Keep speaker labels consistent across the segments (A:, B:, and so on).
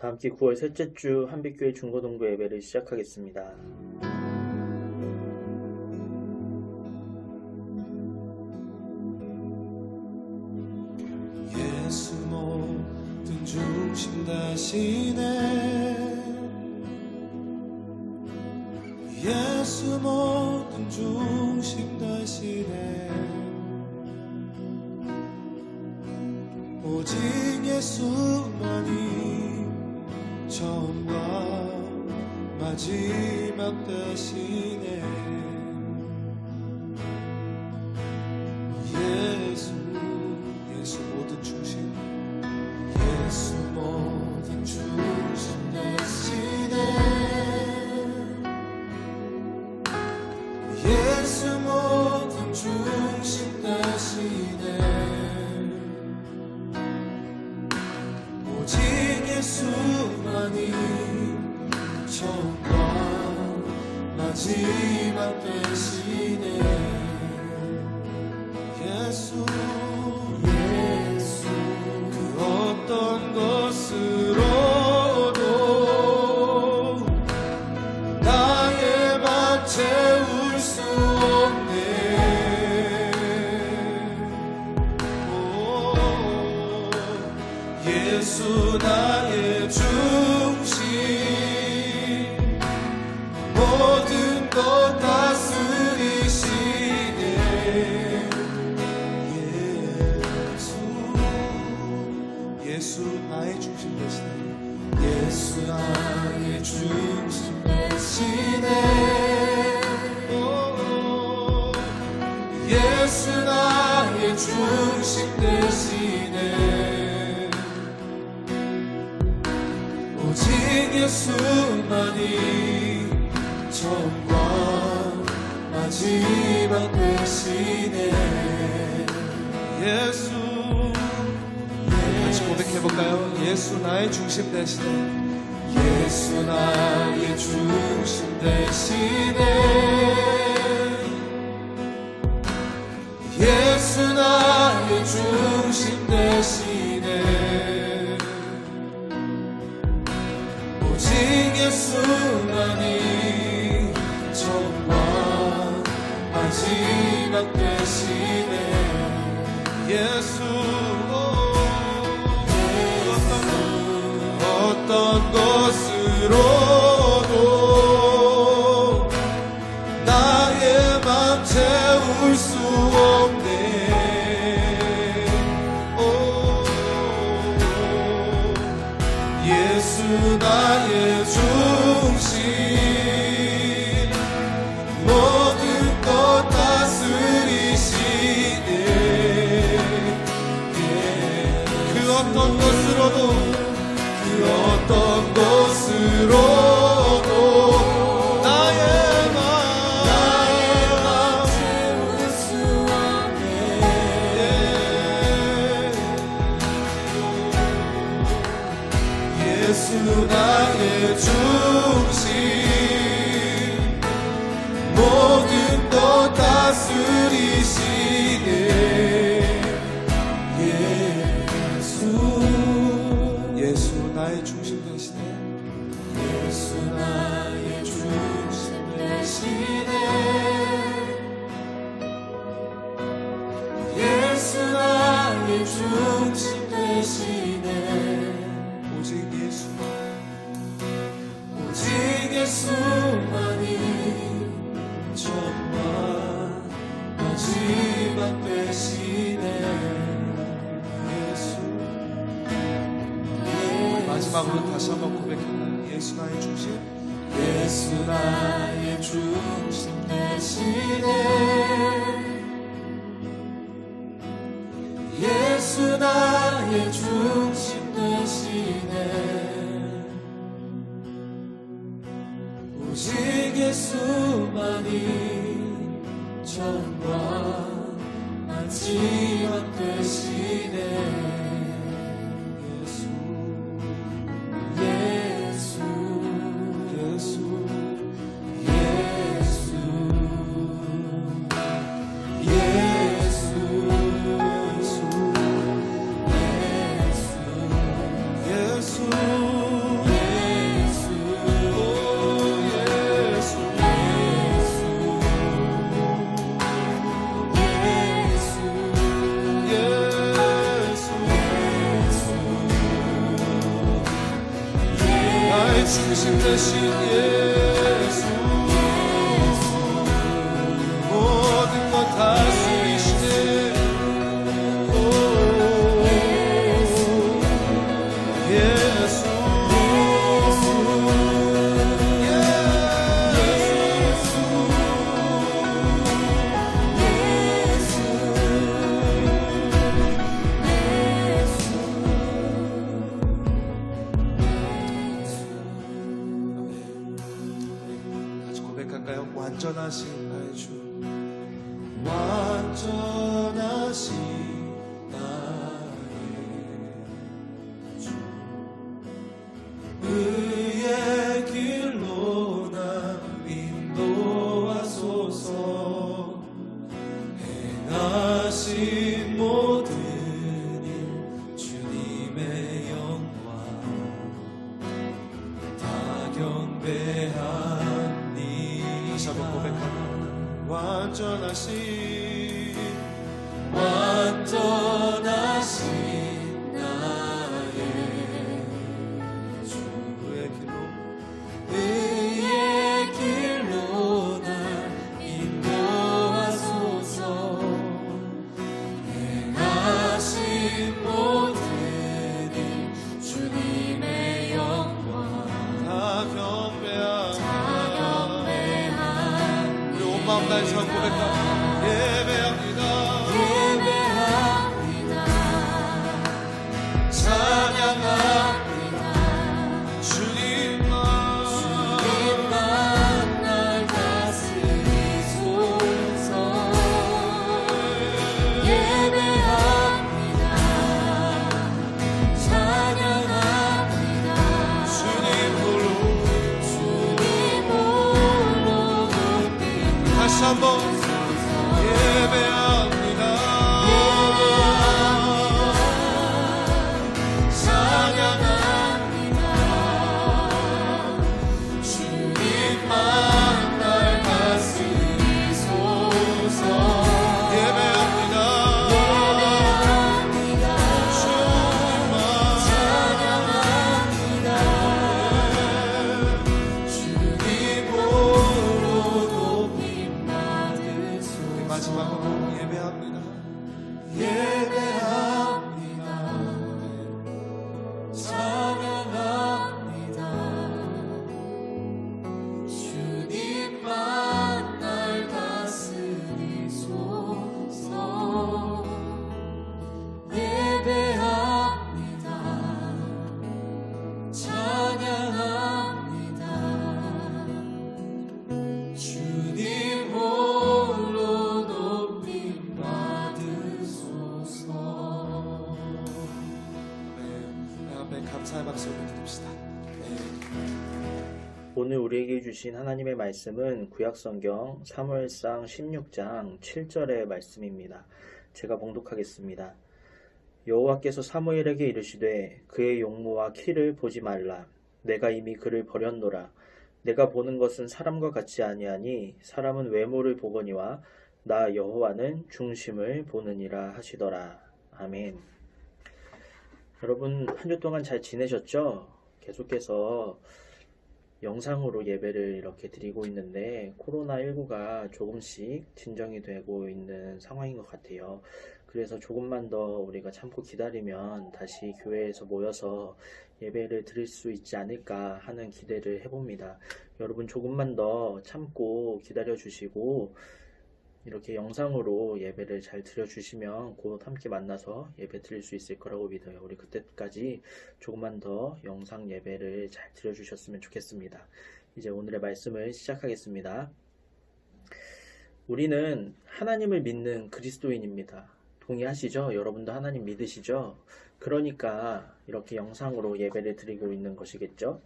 A: 다음 주 9월 셋째 주 한빛교회 중고등부 예배를 시작하겠습니다.
B: 예수 모든 중심 다시네. 예수 모든 중심 다시네. 오직 예수만이 처음과 마지막 되시네. 예수 모든 중심, 예수 모든 중심 되시네. 예수 모든 중심 되시네. 오직 예수만이 처음과 마지막 되시네. 예수 그 어떤 것으로도 나의 맘 채울 수 없네. 예수 나의 중심, 모든 것 다스리시네. 예수 나의 중심 되시네. 예수 나의 중심 되시네. 예수 나의 중심 되시네. 오직 예수만이 처음과 마지막 되시네. 예수 같이 고백해볼까요? 예수 나의 중심 되시네. 예수 나의 중심 되시네. 예수 나의 중심 되시네. 오직 예수만이 처음과 마지막 되시네. 예수 어떤 것으로도 나의 맘 채울 수 없네. 예수 나의 중심, 모든 것 다스리시네. 그 어떤 것으로도 어떤 것으로도 나의 맘 채울 수 없네. 예수 나의 중심, 모든 것 다스리시네. 예수 나의 중심 되시네. 예수 나의 중심 되시네. 예수 나의 중심 되시네. 오직 예수만이 처음과 마지막 되시네. 마지막으로 다시 한번 고백합니다. 예수 나의 중심, 예수 나의 중심 되시네. 예수 나의 중심 되시네. 오직 예수만이 처음과 마지막 되시네. 예수 나의 중심 되신 예수 모든 것 다스리시네 예수 같이 고백할까요? 완전하신 나의 주 완전하신 나의 주 의의 길로 나 인도하소서 행하신 모든 일 주님의 영광 다 경배하니 다시 한번 고백하며 완전하신 나의 주의 길로 날 인도하소서 행하신 모든 일 주님의 영광 다 경배하니 우리 온 마음 다해서 고백합니다. 예배합니다. 찬양합니다. 주님만 날 다스리소서 예배합니다. 찬양합니다. 주님 홀로 높입니다. 다시 한번 예배합니다. 찬양합니다. 주님만 날 다스리소서 예배합니다. 주님만 찬양합니다. 주님 홀로 높임 받으소서 마지막으로 예배합니다. 예배합니다. 찬양합니다. 주님만 날 다스리소서 예배합니다. 찬양합니다. 주님 홀로 높임 받으소서. 아멘. 감사의 박수로 드립시다.
A: 오늘 우리에게 주신 하나님의 말씀은 구약성경 사무엘상 16장 7절의 말씀입니다. 제가 봉독하겠습니다. 여호와께서 사무엘에게 이르시되 그의 용모와 키를 보지 말라. 내가 이미 그를 버렸노라. 내가 보는 것은 사람과 같지 아니하니 사람은 외모를 보거니와 나 여호와는 중심을 보느니라 하시더라. 아멘. 여러분 한 주 동안 잘 지내셨죠? 계속해서 영상으로 예배를 이렇게 드리고 있는데 코로나19가 조금씩 진정이 되고 있는 상황인 것 같아요. 그래서 조금만 더 우리가 참고 기다리면 다시 교회에서 모여서 예배를 드릴 수 있지 않을까 하는 기대를 해봅니다. 여러분 조금만 더 참고 기다려 주시고 이렇게 영상으로 예배를 잘 드려주시면 곧 함께 만나서 예배 드릴 수 있을 거라고 믿어요. 우리 그때까지 조금만 더 영상 예배를 잘 드려주셨으면 좋겠습니다. 이제 오늘의 말씀을 시작하겠습니다. 우리는 하나님을 믿는 그리스도인입니다. 동의하시죠? 여러분도 하나님 믿으시죠? 그러니까 이렇게 영상으로 예배를 드리고 있는 것이겠죠?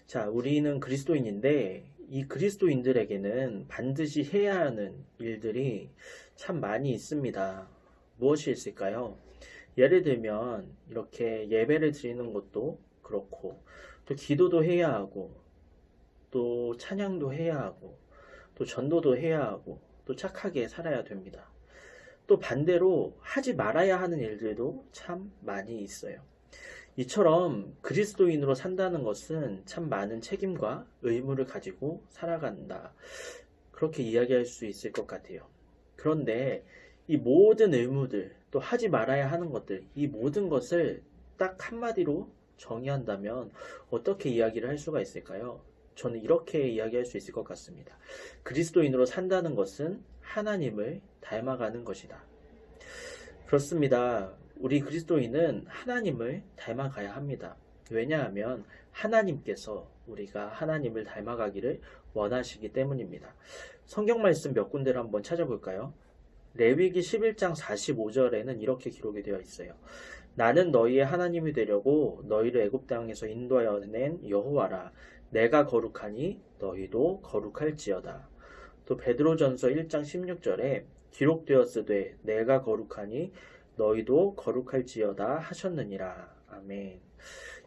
A: 자, 우리는 그리스도인인데 이 그리스도인들에게는 반드시 해야 하는 일들이 참 많이 있습니다. 무엇이 있을까요? 예를 들면 이렇게 예배를 드리는 것도 그렇고 또 기도도 해야 하고 또 찬양도 해야 하고 또 전도도 해야 하고 또 착하게 살아야 됩니다. 또 반대로 하지 말아야 하는 일들도 참 많이 있어요. 이처럼 그리스도인으로 산다는 것은 참 많은 책임과 의무를 가지고 살아간다. 그렇게 이야기할 수 있을 것 같아요. 그런데 이 모든 의무들, 또 하지 말아야 하는 것들, 이 모든 것을 딱 한마디로 정의한다면 어떻게 이야기를 할 수가 있을까요? 저는 이렇게 이야기할 수 있을 것 같습니다. 그리스도인으로 산다는 것은 하나님을 닮아가는 것이다. 그렇습니다. 우리 그리스도인은 하나님을 닮아가야 합니다. 왜냐하면 하나님께서 우리가 하나님을 닮아가기를 원하시기 때문입니다. 성경 말씀 몇 군데를 한번 찾아볼까요? 레위기 11장 45절에는 이렇게 기록이 되어 있어요. 나는 너희의 하나님이 되려고 너희를 애굽 땅에서 인도하여 낸 여호와라. 내가 거룩하니 너희도 거룩할지어다. 또 베드로전서 1장 16절에 기록되었으되 내가 거룩하니 너희도 거룩할지어다 하셨느니라. 아멘.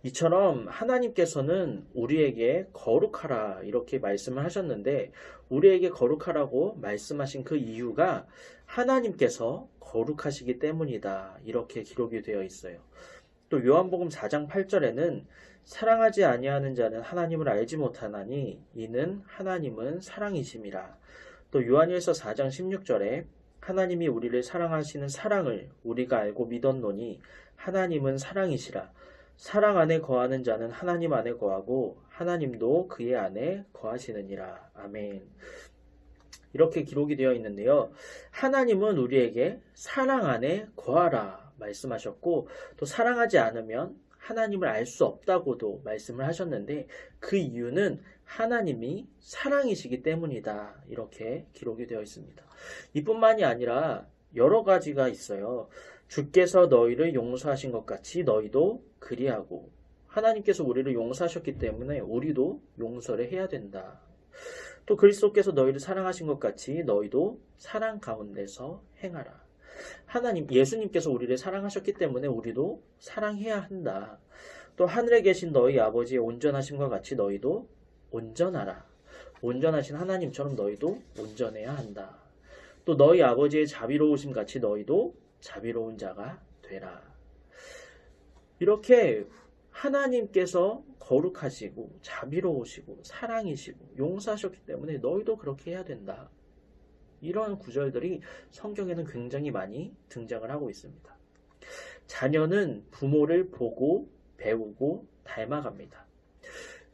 A: 이처럼 하나님께서는 우리에게 거룩하라 이렇게 말씀을 하셨는데 우리에게 거룩하라고 말씀하신 그 이유가 하나님께서 거룩하시기 때문이다 이렇게 기록이 되어 있어요. 또 요한복음 4장 8절에는 사랑하지 아니하는 자는 하나님을 알지 못하나니 이는 하나님은 사랑이심이라. 또 요한일서 4장 16절에 하나님이 우리를 사랑하시는 사랑을 우리가 알고 믿었노니 하나님은 사랑이시라. 사랑 안에 거하는 자는 하나님 안에 거하고 하나님도 그의 안에 거하시느니라. 아멘. 이렇게 기록이 되어 있는데요. 하나님은 우리에게 사랑 안에 거하라 말씀하셨고 또 사랑하지 않으면 하나님을 알 수 없다고도 말씀을 하셨는데 그 이유는 하나님이 사랑이시기 때문이다. 이렇게 기록이 되어 있습니다. 이뿐만이 아니라 여러 가지가 있어요. 주께서 너희를 용서하신 것 같이 너희도 그리하고 하나님께서 우리를 용서하셨기 때문에 우리도 용서를 해야 된다. 또 그리스도께서 너희를 사랑하신 것 같이 너희도 사랑 가운데서 행하라. 하나님, 예수님께서 우리를 사랑하셨기 때문에 우리도 사랑해야 한다. 또 하늘에 계신 너희 아버지의 온전하심과 같이 너희도 온전하라. 온전하신 하나님처럼 너희도 온전해야 한다. 또 너희 아버지의 자비로우심 같이 너희도 자비로운 자가 되라. 이렇게 하나님께서 거룩하시고 자비로우시고 사랑이시고 용서하셨기 때문에 너희도 그렇게 해야 된다. 이런 구절들이 성경에는 굉장히 많이 등장을 하고 있습니다. 자녀는 부모를 보고 배우고 닮아갑니다.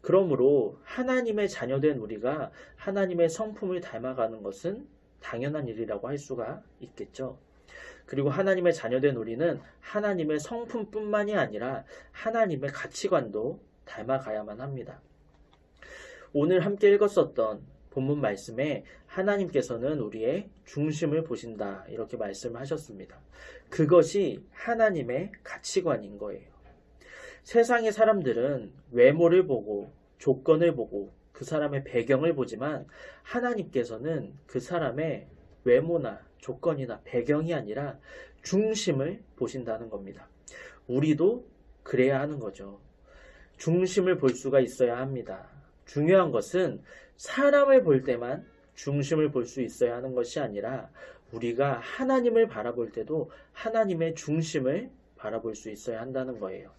A: 그러므로 하나님의 자녀된 우리가 하나님의 성품을 닮아가는 것은 당연한 일이라고 할 수가 있겠죠. 그리고 하나님의 자녀된 우리는 하나님의 성품뿐만이 아니라 하나님의 가치관도 닮아가야만 합니다. 오늘 함께 읽었었던 본문 말씀에 하나님께서는 우리의 중심을 보신다 이렇게 말씀을 하셨습니다. 그것이 하나님의 가치관인 거예요. 세상의 사람들은 외모를 보고 조건을 보고 그 사람의 배경을 보지만 하나님께서는 그 사람의 외모나 조건이나 배경이 아니라 중심을 보신다는 겁니다. 우리도 그래야 하는 거죠. 중심을 볼 수가 있어야 합니다. 중요한 것은 사람을 볼 때만 중심을 볼 수 있어야 하는 것이 아니라 우리가 하나님을 바라볼 때도 하나님의 중심을 바라볼 수 있어야 한다는 거예요.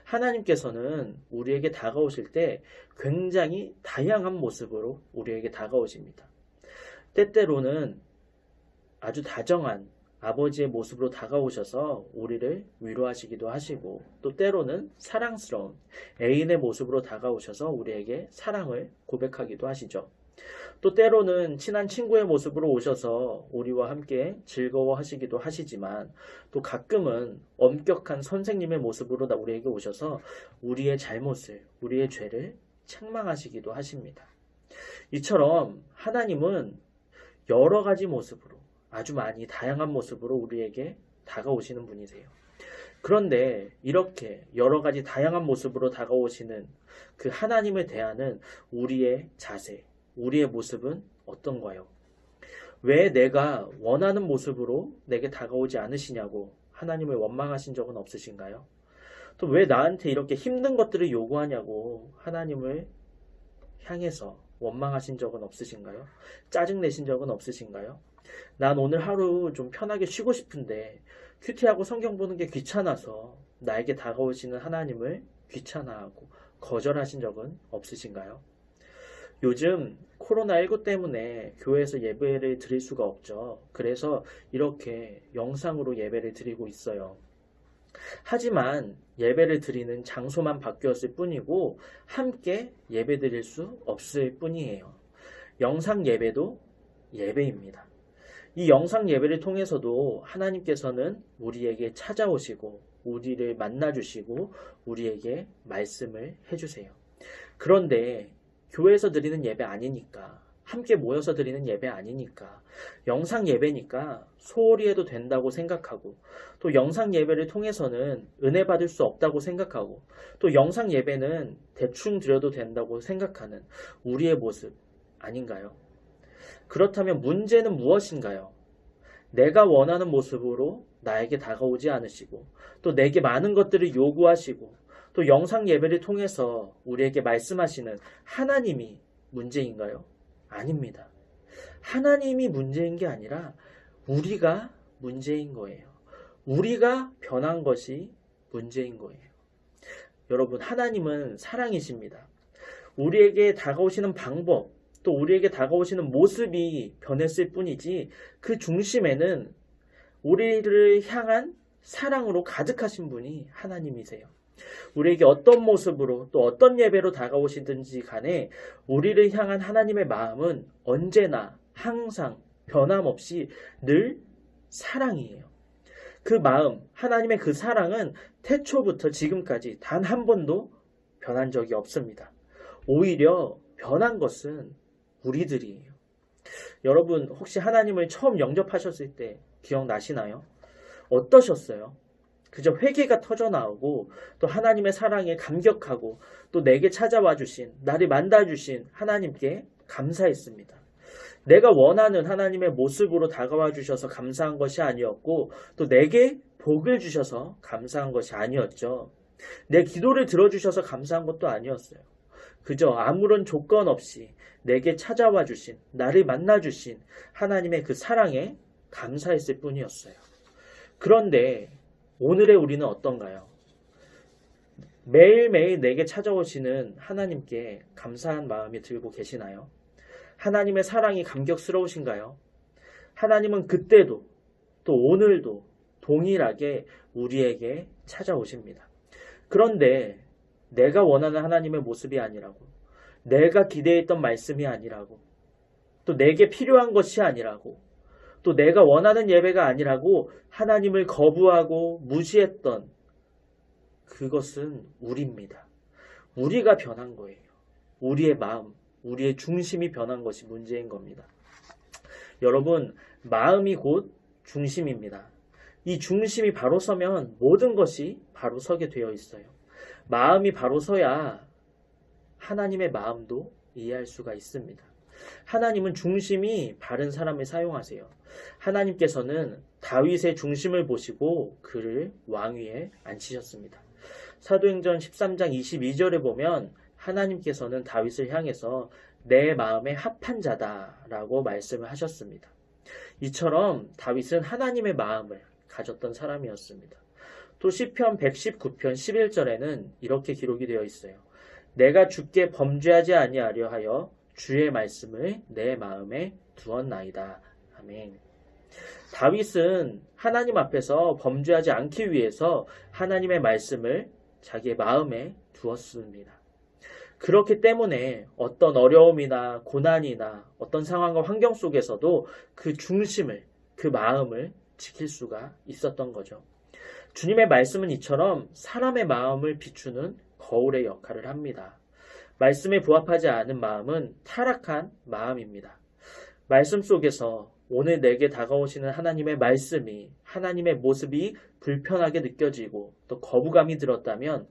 A: 하나님께서는 우리에게 다가오실 때 굉장히 다양한 모습으로 우리에게 다가오십니다. 때때로는 아주 다정한 아버지의 모습으로 다가오셔서 우리를 위로하시기도 하시고 또 때로는 사랑스러운 애인의 모습으로 다가오셔서 우리에게 사랑을 고백하기도 하시죠. 또 때로는 친한 친구의 모습으로 오셔서 우리와 함께 즐거워하시기도 하시지만 또 가끔은 엄격한 선생님의 모습으로 우리에게 오셔서 우리의 잘못을, 우리의 죄를 책망하시기도 하십니다. 이처럼 하나님은 여러 가지 모습으로 아주 많이 다양한 모습으로 우리에게 다가오시는 분이세요. 그런데 이렇게 여러 가지 다양한 모습으로 다가오시는 그 하나님을 대하는 우리의 자세, 우리의 모습은 어떤가요? 왜 내가 원하는 모습으로 내게 다가오지 않으시냐고 하나님을 원망하신 적은 없으신가요? 또 왜 나한테 이렇게 힘든 것들을 요구하냐고 하나님을 향해서 원망하신 적은 없으신가요? 짜증내신 적은 없으신가요? 난 오늘 하루 좀 편하게 쉬고 싶은데 큐티하고 성경 보는 게 귀찮아서 나에게 다가오시는 하나님을 귀찮아하고 거절하신 적은 없으신가요? 요즘 코로나19 때문에 교회에서 예배를 드릴 수가 없죠. 그래서 이렇게 영상으로 예배를 드리고 있어요. 하지만 예배를 드리는 장소만 바뀌었을 뿐이고 함께 예배 드릴 수 없을 뿐이에요. 영상 예배도 예배입니다. 이 영상 예배를 통해서도 하나님께서는 우리에게 찾아오시고 우리를 만나주시고 우리에게 말씀을 해주세요. 그런데 교회에서 드리는 예배 아니니까, 함께 모여서 드리는 예배 아니니까, 영상 예배니까 소홀히 해도 된다고 생각하고, 또 영상 예배를 통해서는 은혜 받을 수 없다고 생각하고, 또 영상 예배는 대충 드려도 된다고 생각하는 우리의 모습 아닌가요? 그렇다면 문제는 무엇인가요? 내가 원하는 모습으로 나에게 다가오지 않으시고, 또 내게 많은 것들을 요구하시고, 또 영상 예배를 통해서 우리에게 말씀하시는 하나님이 문제인가요? 아닙니다. 하나님이 문제인 게 아니라 우리가 문제인 거예요. 우리가 변한 것이 문제인 거예요. 여러분, 하나님은 사랑이십니다. 우리에게 다가오시는 방법, 또 우리에게 다가오시는 모습이 변했을 뿐이지 그 중심에는 우리를 향한 사랑으로 가득하신 분이 하나님이세요. 우리에게 어떤 모습으로 또 어떤 예배로 다가오시든지 간에 우리를 향한 하나님의 마음은 언제나 항상 변함없이 늘 사랑이에요. 그 마음, 하나님의 그 사랑은 태초부터 지금까지 단 한 번도 변한 적이 없습니다. 오히려 변한 것은 우리들이에요. 여러분, 혹시 하나님을 처음 영접하셨을 때 기억나시나요? 어떠셨어요? 그저 회개가 터져나오고 또 하나님의 사랑에 감격하고 또 내게 찾아와 주신, 나를 만나 주신 하나님께 감사했습니다. 내가 원하는 하나님의 모습으로 다가와 주셔서 감사한 것이 아니었고 또 내게 복을 주셔서 감사한 것이 아니었죠. 내 기도를 들어주셔서 감사한 것도 아니었어요. 그저 아무런 조건 없이 내게 찾아와 주신, 나를 만나 주신 하나님의 그 사랑에 감사했을 뿐이었어요. 그런데 오늘의 우리는 어떤가요? 매일매일 내게 찾아오시는 하나님께 감사한 마음이 들고 계시나요? 하나님의 사랑이 감격스러우신가요? 하나님은 그때도 또 오늘도 동일하게 우리에게 찾아오십니다. 그런데 내가 원하는 하나님의 모습이 아니라고, 내가 기대했던 말씀이 아니라고, 또 내게 필요한 것이 아니라고, 또 내가 원하는 예배가 아니라고 하나님을 거부하고 무시했던 그것은 우리입니다. 우리가 변한 거예요. 우리의 마음, 우리의 중심이 변한 것이 문제인 겁니다. 여러분, 마음이 곧 중심입니다. 이 중심이 바로 서면 모든 것이 바로 서게 되어 있어요. 마음이 바로 서야 하나님의 마음도 이해할 수가 있습니다. 하나님은 중심이 바른 사람을 사용하세요. 하나님께서는 다윗의 중심을 보시고 그를 왕위에 앉히셨습니다. 사도행전 13장 22절에 보면 하나님께서는 다윗을 향해서 내 마음에 합한 자다라고 말씀을 하셨습니다. 이처럼 다윗은 하나님의 마음을 가졌던 사람이었습니다. 또 시편 119편 11절에는 이렇게 기록이 되어 있어요. 내가 주께 범죄하지 아니하려 하여 주의 말씀을 내 마음에 두었나이다. 아멘. 다윗은 하나님 앞에서 범죄하지 않기 위해서 하나님의 말씀을 자기의 마음에 두었습니다. 그렇기 때문에 어떤 어려움이나 고난이나 어떤 상황과 환경 속에서도 그 중심을, 그 마음을 지킬 수가 있었던 거죠. 주님의 말씀은 이처럼 사람의 마음을 비추는 거울의 역할을 합니다. 말씀에 부합하지 않은 마음은 타락한 마음입니다. 말씀 속에서 오늘 내게 다가오시는 하나님의 말씀이, 하나님의 모습이 불편하게 느껴지고 또 거부감이 들었다면,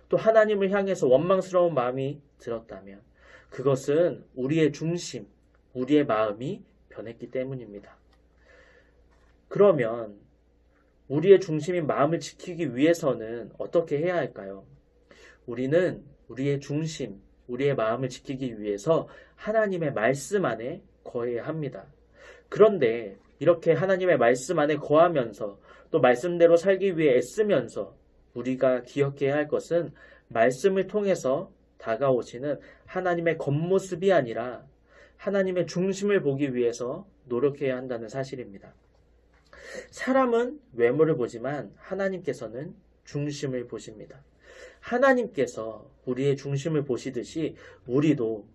A: 또 하나님을 향해서 원망스러운 마음이 들었다면 그것은 우리의 중심, 우리의 마음이 변했기 때문입니다. 그러면 우리의 중심인 마음을 지키기 위해서는 어떻게 해야 할까요? 우리는 우리의 중심, 우리의 마음을 지키기 위해서 하나님의 말씀 안에 거해야 합니다. 그런데 이렇게 하나님의 말씀 안에 거하면서 또 말씀대로 살기 위해 애쓰면서 우리가 기억해야 할 것은 말씀을 통해서 다가오시는 하나님의 겉모습이 아니라 하나님의 중심을 보기 위해서 노력해야 한다는 사실입니다. 사람은 외모를 보지만 하나님께서는 중심을 보십니다. 하나님께서 우리의 중심을 보시듯이 우리도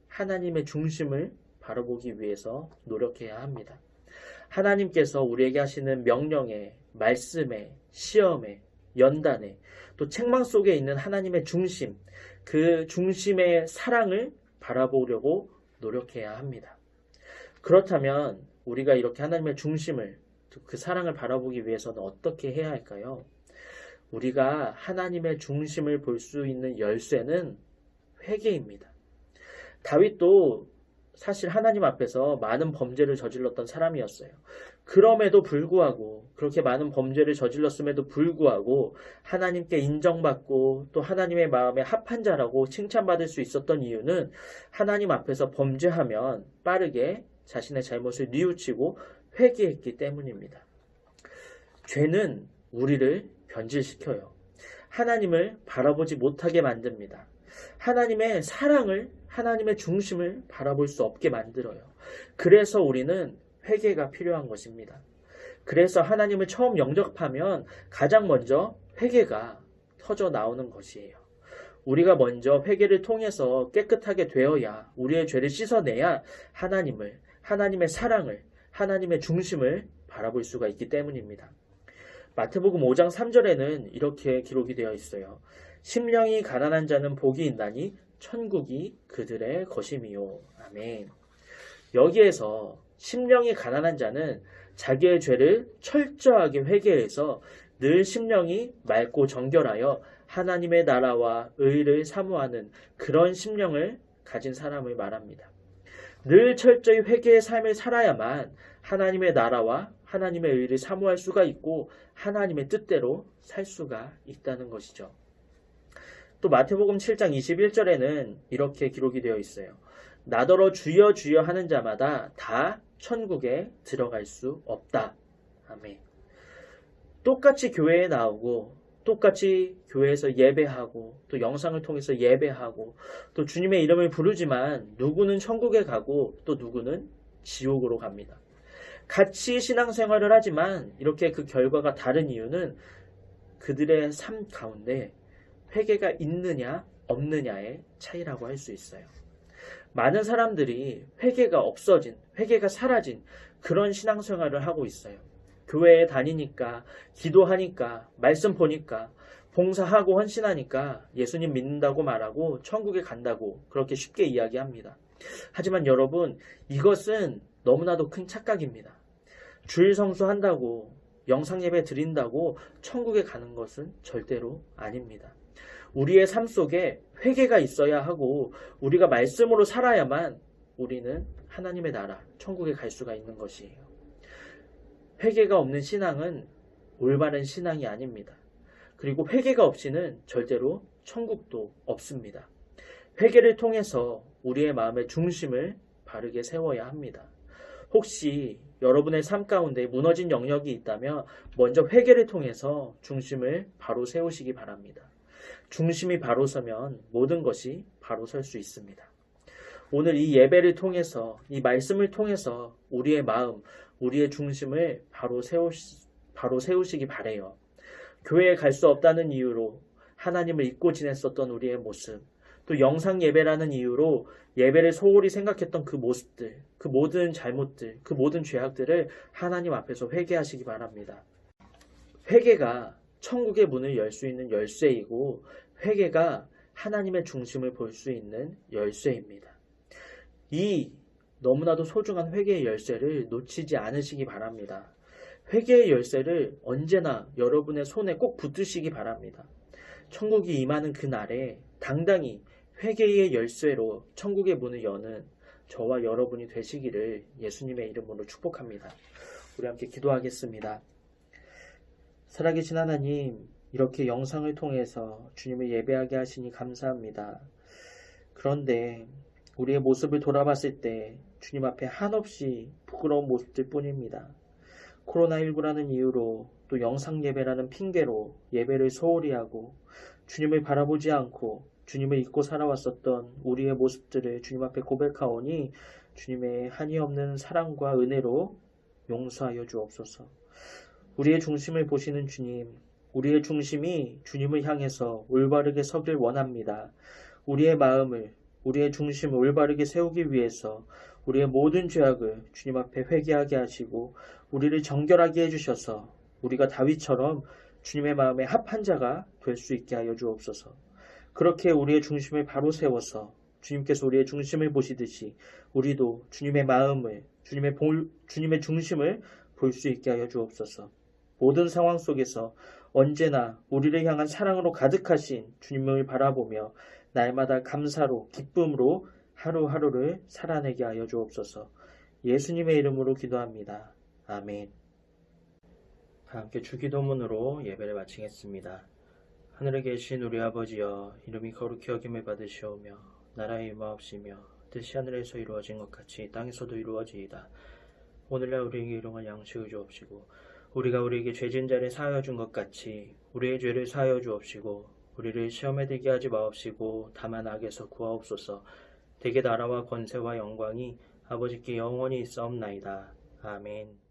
A: 하나님의 중심을 바라보기 위해서 노력해야 합니다. 하나님께서 우리에게 하시는 명령에, 말씀에, 시험에, 연단에, 또 책망 속에 있는 하나님의 중심, 그 중심의 사랑을 바라보려고 노력해야 합니다. 그렇다면 우리가 이렇게 하나님의 중심을, 그 사랑을 바라보기 위해서는 어떻게 해야 할까요? 우리가 하나님의 중심을 볼 수 있는 열쇠는 회개입니다. 다윗도 사실 하나님 앞에서 많은 범죄를 저질렀던 사람이었어요. 그럼에도 불구하고, 그렇게 많은 범죄를 저질렀음에도 불구하고 하나님께 인정받고 또 하나님의 마음에 합한 자라고 칭찬받을 수 있었던 이유는 하나님 앞에서 범죄하면 빠르게 자신의 잘못을 뉘우치고 회개했기 때문입니다. 죄는 우리를 변질시켜요. 하나님을 바라보지 못하게 만듭니다. 하나님의 사랑을, 하나님의 중심을 바라볼 수 없게 만들어요. 그래서 우리는 회개가 필요한 것입니다. 그래서 하나님을 처음 영접하면 가장 먼저 회개가 터져 나오는 것이에요. 우리가 먼저 회개를 통해서 깨끗하게 되어야, 우리의 죄를 씻어내야 하나님을, 하나님의 사랑을, 하나님의 중심을 바라볼 수가 있기 때문입니다. 마태복음 5장 3절에는 이렇게 기록이 되어 있어요. 심령이 가난한 자는 복이 있나니 천국이 그들의 것임이요. 아멘. 여기에서 심령이 가난한 자는 자기의 죄를 철저하게 회개해서 늘 심령이 맑고 정결하여 하나님의 나라와 의를 사모하는 그런 심령을 가진 사람을 말합니다. 늘 철저히 회개의 삶을 살아야만 하나님의 나라와 하나님의 의를 사모할 수가 있고 하나님의 뜻대로 살 수가 있다는 것이죠. 또 마태복음 7장 21절에는 이렇게 기록이 되어 있어요. 나더러 주여 주여 하는 자마다 다 천국에 들어갈 수 없다. 아멘. 똑같이 교회에 나오고 똑같이 교회에서 예배하고 또 영상을 통해서 예배하고 또 주님의 이름을 부르지만 누구는 천국에 가고 또 누구는 지옥으로 갑니다. 같이 신앙생활을 하지만 이렇게 그 결과가 다른 이유는 그들의 삶 가운데 회개가 있느냐 없느냐의 차이라고 할 수 있어요. 많은 사람들이 회개가 없어진, 회개가 사라진 그런 신앙생활을 하고 있어요. 교회에 다니니까, 기도하니까, 말씀 보니까, 봉사하고 헌신하니까 예수님 믿는다고 말하고 천국에 간다고 그렇게 쉽게 이야기합니다. 하지만 여러분, 이것은 너무나도 큰 착각입니다. 주일 성수한다고, 영상예배 드린다고 천국에 가는 것은 절대로 아닙니다. 우리의 삶 속에 회개가 있어야 하고 우리가 말씀으로 살아야만 우리는 하나님의 나라, 천국에 갈 수가 있는 것이에요. 회개가 없는 신앙은 올바른 신앙이 아닙니다. 그리고 회개가 없이는 절대로 천국도 없습니다. 회개를 통해서 우리의 마음의 중심을 바르게 세워야 합니다. 혹시 여러분의 삶 가운데 무너진 영역이 있다면 먼저 회개를 통해서 중심을 바로 세우시기 바랍니다. 중심이 바로 서면 모든 것이 바로 설 수 있습니다. 오늘 이 예배를 통해서, 이 말씀을 통해서 우리의 마음, 우리의 중심을 바로 세우시기 바래요. 교회에 갈 수 없다는 이유로 하나님을 잊고 지냈었던 우리의 모습, 또 영상 예배라는 이유로 예배를 소홀히 생각했던 그 모습들, 그 모든 잘못들, 그 모든 죄악들을 하나님 앞에서 회개하시기 바랍니다. 회개가 천국의 문을 열 수 있는 열쇠이고 회개가 하나님의 중심을 볼 수 있는 열쇠입니다. 이 너무나도 소중한 회개의 열쇠를 놓치지 않으시기 바랍니다. 회개의 열쇠를 언제나 여러분의 손에 꼭 붙드시기 바랍니다. 천국이 임하는 그날에 당당히 회개의 열쇠로 천국의 문을 여는 저와 여러분이 되시기를 예수님의 이름으로 축복합니다. 우리 함께 기도하겠습니다. 살아계신 하나님, 이렇게 영상을 통해서 주님을 예배하게 하시니 감사합니다. 그런데 우리의 모습을 돌아봤을 때 주님 앞에 한없이 부끄러운 모습들 뿐입니다. 코로나19라는 이유로 또 또 영상 예배라는 핑계로 예배를 소홀히 하고 주님을 바라보지 않고 주님을 잊고 살아왔었던 우리의 모습들을 주님 앞에 고백하오니 주님의 한이 없는 사랑과 은혜로 용서하여 주옵소서. 우리의 중심을 보시는 주님, 우리의 중심이 주님을 향해서 올바르게 서길 원합니다. 우리의 마음을, 우리의 중심을 올바르게 세우기 위해서 우리의 모든 죄악을 주님 앞에 회개하게 하시고 우리를 정결하게 해주셔서 우리가 다윗처럼 주님의 마음에 합한 자가 될 수 있게 하여 주옵소서. 그렇게 우리의 중심을 바로 세워서 주님께서 우리의 중심을 보시듯이 우리도 주님의 마음을, 주님의 중심을 볼 수 있게 하여 주옵소서. 모든 상황 속에서 언제나 우리를 향한 사랑으로 가득하신 주님을 바라보며 날마다 감사로 기쁨으로 하루하루를 살아내게 하여 주옵소서. 예수님의 이름으로 기도합니다. 아멘. 함께 주기도문으로 예배를 마치겠습니다. 하늘에 계신 우리 아버지여, 이름이 거룩히 여김을 받으시오며 나라의 임하옵시며 뜻이 하늘에서 이루어진 것 같이 땅에서도 이루어지이다. 오늘날 우리에게 일용할 양식을 주옵시고 우리가 우리에게 죄진 자를 사하여 준 것 같이 우리의 죄를 사하여 주옵시고 우리를 시험에 들게 하지 마옵시고 다만 악에서 구하옵소서. 대개 나라와 권세와 영광이 아버지께 영원히 있사옵나이다. 아멘.